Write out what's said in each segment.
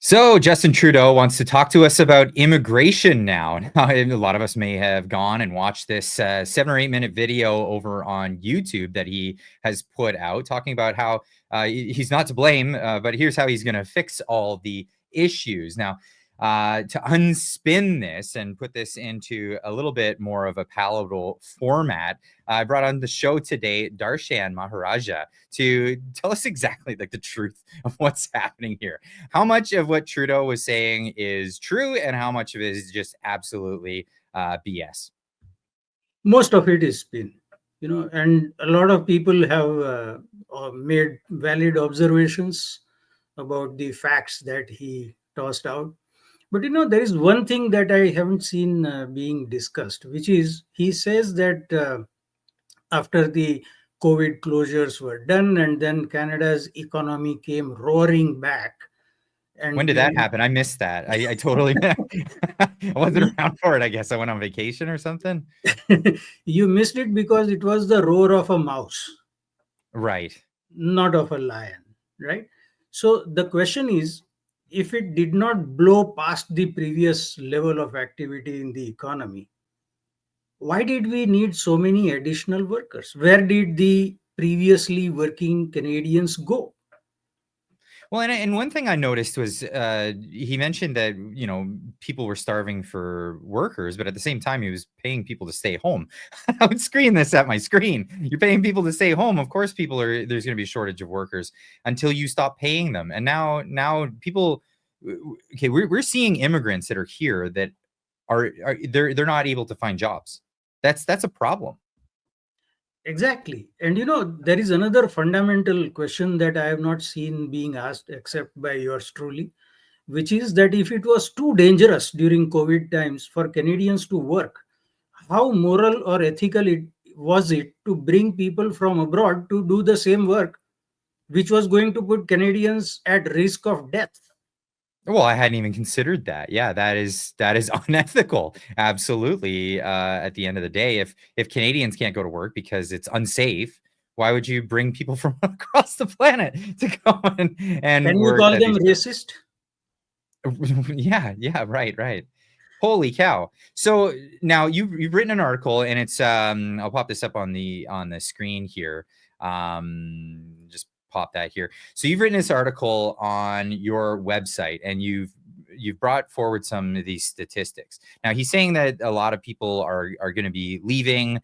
So, Justin Trudeau wants to talk to us about immigration now. Now, a lot of us may have gone and watched this 7 or 8 minute video over on YouTube that he has put out talking about how he's not to blame, but here's how he's going to fix all the issues. Now, to unspin this and put this into a little bit more of a palatable format, I brought on the show today Darshan Maharaja to tell us exactly like the truth of what's happening here. How much of what Trudeau was saying is true and how much of it is just absolutely BS? Most of it is spin, and a lot of people have made valid observations about the facts that he tossed out. But there is one thing that I haven't seen being discussed, which is he says that after the COVID closures were done and then Canada's economy came roaring back. When And did that happen? I missed that. I totally I wasn't around for it. I guess I went on vacation or something. you missed it because it was the roar of a mouse, Right. not of a lion, right? So the question is, if it did not blow past the previous level of activity in the economy, why did we need so many additional workers? Where did the previously working Canadians go? Well, and one thing I noticed was he mentioned that people were starving for workers, but at the same time he was paying people to stay home. I would screen this at my screen. You're paying people to stay home. Of course, there's going to be a shortage of workers until you stop paying them. And now people, okay, we're seeing immigrants that are here that are they're not able to find jobs. That's a problem. Exactly. And there is another fundamental question that I have not seen being asked except by yours truly, which is that if it was too dangerous during COVID times for Canadians to work, how moral or ethical it was it to bring people from abroad to do the same work, which was going to put Canadians at risk of death? Well, I hadn't even considered that. Yeah, that is unethical. Absolutely. At the end of the day, if Canadians can't go to work because it's unsafe, why would you bring people from across the planet to go and Can you work call at them these racist? Yeah, right. Holy cow. So now you've written an article and it's I'll pop this up on the screen here. Just pop that here. So you've written this article on your website and you've brought forward some of these statistics. Now he's saying that a lot of people are going to be leaving.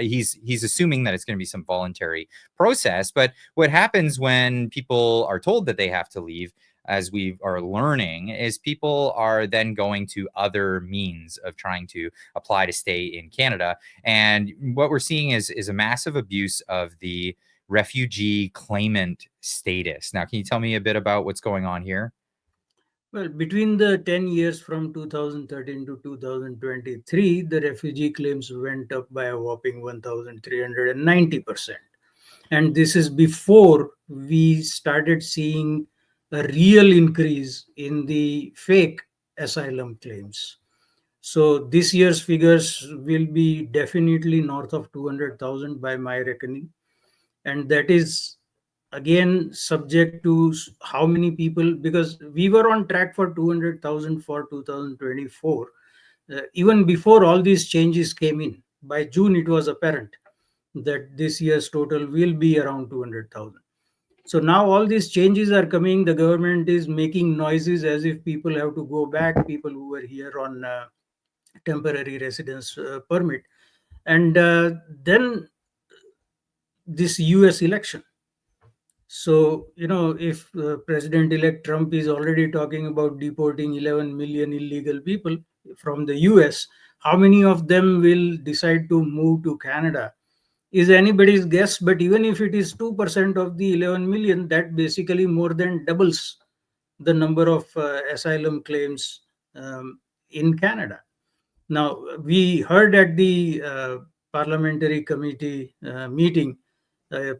He's assuming that it's going to be some voluntary process. But what happens when people are told that they have to leave, as we are learning, is people are then going to other means of trying to apply to stay in Canada. And what we're seeing is a massive abuse of the refugee claimant status. Now, can you tell me a bit about what's going on here? Well, between the 10 years from 2013 to 2023, the refugee claims went up by a whopping 1,390%. And this is before we started seeing a real increase in the fake asylum claims. So this year's figures will be definitely north of 200,000 by my reckoning. And that is again subject to how many people, because we were on track for 200,000 for 2024. Even before all these changes came in, by June, it was apparent that this year's total will be around 200,000. So now all these changes are coming. The government is making noises as if people have to go back, people who were here on temporary residence permit. And then this US election. So, if President elect Trump is already talking about deporting 11 million illegal people from the US, how many of them will decide to move to Canada is anybody's guess. But even if it is 2% of the 11 million, that basically more than doubles the number of asylum claims in Canada. Now, we heard at the parliamentary committee meeting, uh,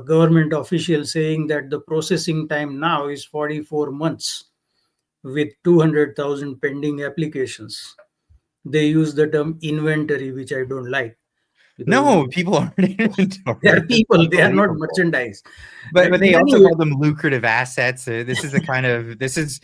government official saying that the processing time now is 44 months with 200,000 pending applications. They use the term inventory, which I don't like. because No, people aren't in they inventory. are That's people, they are not unbelievable. merchandise. But In they any also way, call them lucrative assets. This is the kind of this is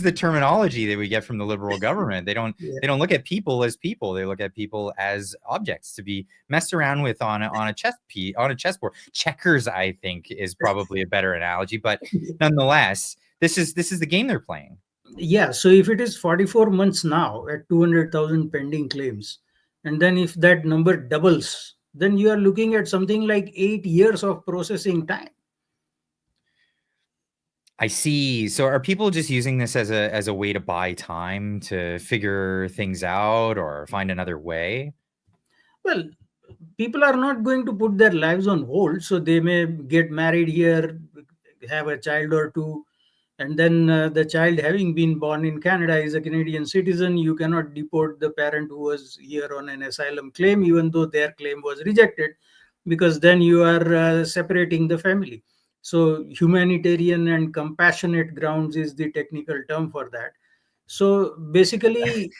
the terminology that we get from the liberal government. yeah. They don't look at people as people. They look at people as objects to be messed around with on a on a chessboard. Checkers, I think, is probably a better analogy. But nonetheless, this is the game they're playing. Yeah, so if it is 44 months now at 200,000 pending claims, and then if that number doubles, then you are looking at something like 8 years of processing time. I see. So are people just using this as a way to buy time to figure things out or find another way? Well, people are not going to put their lives on hold, so they may get married here, have a child or two, and then the child having been born in Canada is a Canadian citizen. You cannot deport the parent who was here on an asylum claim, even though their claim was rejected, because then you are separating the family. So humanitarian and compassionate grounds is the technical term for that. So basically,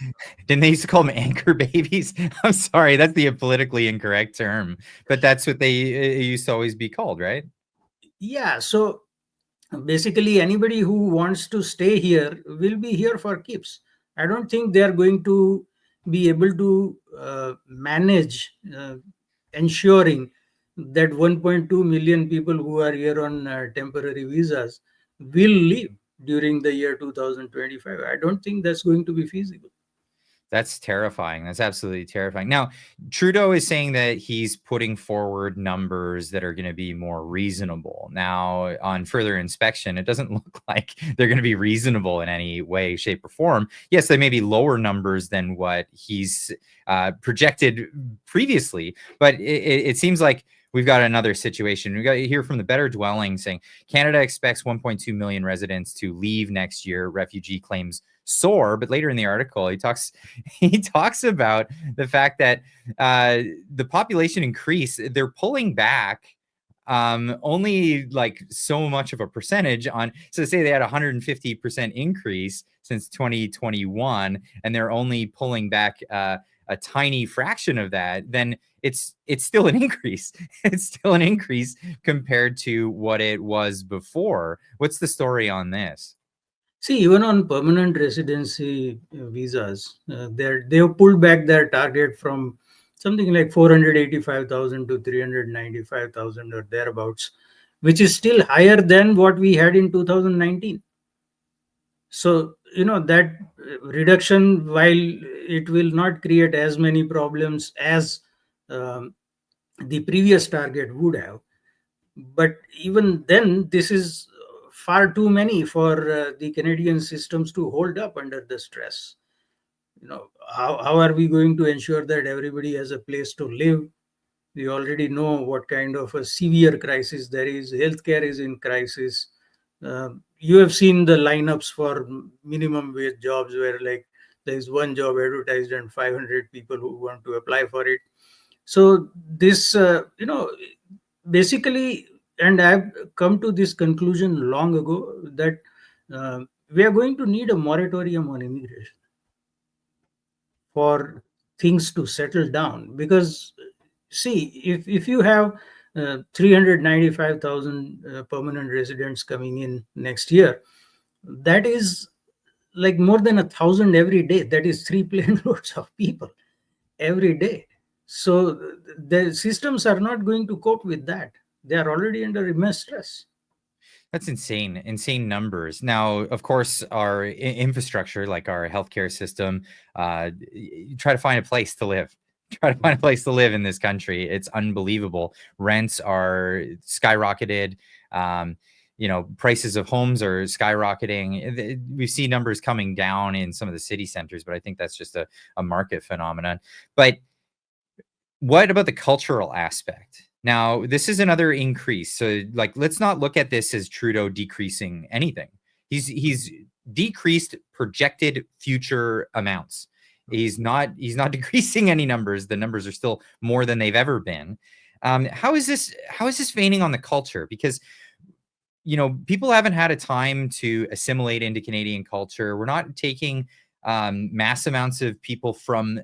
Didn't they used to call them anchor babies? I'm sorry, that's the politically incorrect term, but that's what they it used to always be called, right? yeah, so basically anybody who wants to stay here will be here for keeps. I don't think they are going to be able to manage ensuring that 1.2 million people who are here on temporary visas will leave during the year 2025. I don't think that's going to be feasible. That's terrifying. That's absolutely terrifying. Now, Trudeau is saying that he's putting forward numbers that are going to be more reasonable. Now, on further inspection, it doesn't look like they're going to be reasonable in any way, shape, or form. Yes, they may be lower numbers than what he's projected previously, but it seems like we've got another situation. We got to hear from the Better Dwelling saying Canada expects 1.2 million residents to leave next year. Refugee claims soar, but later in the article, he talks about the fact that the population increase, they're pulling back only like so much of a percentage on, so say they had 150% increase since 2021 and they're only pulling back a tiny fraction of that, then it's still an increase. It's still an increase compared to what it was before. What's the story on this? See, even on permanent residency visas, they have pulled back their target from something like 485,000 to 395,000 or thereabouts, which is still higher than what we had in 2019. So, that reduction, while it will not create as many problems as um, the previous target would have, but even then, this is far too many for the Canadian systems to hold up under the stress. How are we going to ensure that everybody has a place to live? We already know what kind of a severe crisis there is. Healthcare is in crisis. You have seen the lineups for minimum wage jobs where, like, there is one job advertised and 500 people who want to apply for it. So this, basically, and I've come to this conclusion long ago that we are going to need a moratorium on immigration for things to settle down. Because, see, if you have 395,000 permanent residents coming in next year, that is like more than 1,000 every day. That is three plane loads of people every day. So the systems are not going to cope with that. They are already under immense stress. That's insane, insane numbers. Now, of course, our infrastructure, like our healthcare system, you try to find a place to live. Try to find a place to live in this country. It's unbelievable. Rents are skyrocketed. Um, prices of homes are skyrocketing. We see numbers coming down in some of the city centers, but I think that's just a market phenomenon. But what about the cultural aspect? Now, this is another increase. So, like, let's not look at this as Trudeau decreasing anything. He's decreased projected future amounts. He's not decreasing any numbers. The numbers are still more than they've ever been. How is this feigning on the culture? Because people haven't had a time to assimilate into Canadian culture. We're not taking mass amounts of people from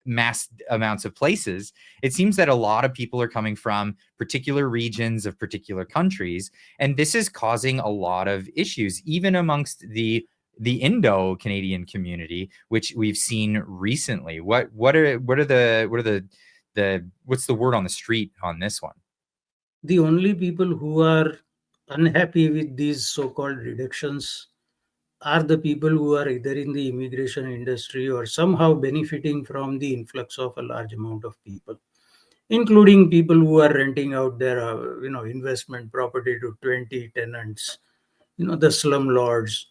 mass amounts of places, it seems that a lot of people are coming from particular regions of particular countries, and this is causing a lot of issues, even amongst the Indo-Canadian community, which we've seen recently. What's the word on the street on this one? The only people who are unhappy with these so-called reductions are the people who are either in the immigration industry or somehow benefiting from the influx of a large amount of people, including people who are renting out their investment property to 20 tenants, the slumlords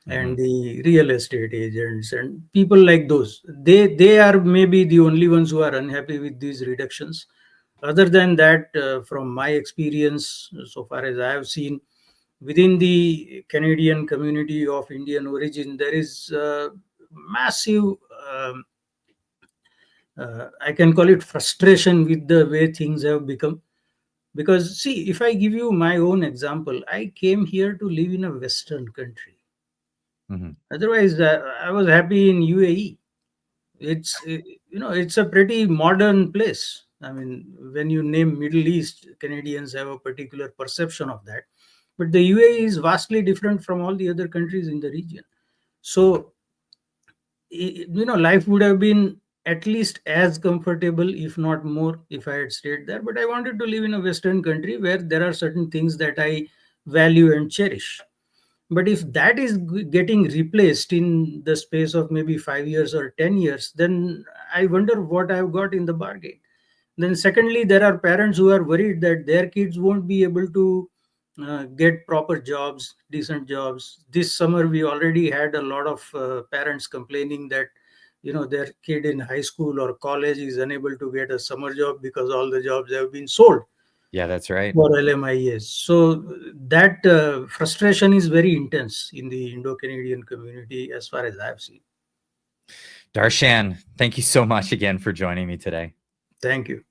and the real estate agents and people like those. They are maybe the only ones who are unhappy with these reductions. Other than that, from my experience, so far as I have seen, within the Canadian community of Indian origin, there is massive, um, I can call it frustration with the way things have become. Because, see, if I give you my own example, I came here to live in a Western country. Mhm. Otherwise, I was happy in UAE. It's a pretty modern place. I mean, when you name Middle East, Canadians have a particular perception of that. But the UAE is vastly different from all the other countries in the region. So, life would have been at least as comfortable, if not more, if I had stayed there. But I wanted to live in a Western country where there are certain things that I value and cherish. But if that is getting replaced in the space of maybe 5 years or 10 years, then I wonder what I've got in the bargain. Then, secondly, there are parents who are worried that their kids won't be able to get proper jobs, decent jobs. This summer, we already had a lot of parents complaining that their kid in high school or college is unable to get a summer job because all the jobs have been sold Yeah, that's right. for LMIS. So that frustration is very intense in the Indo-Canadian community, as far as I've seen. Darshan, thank you so much again for joining me today. Thank you.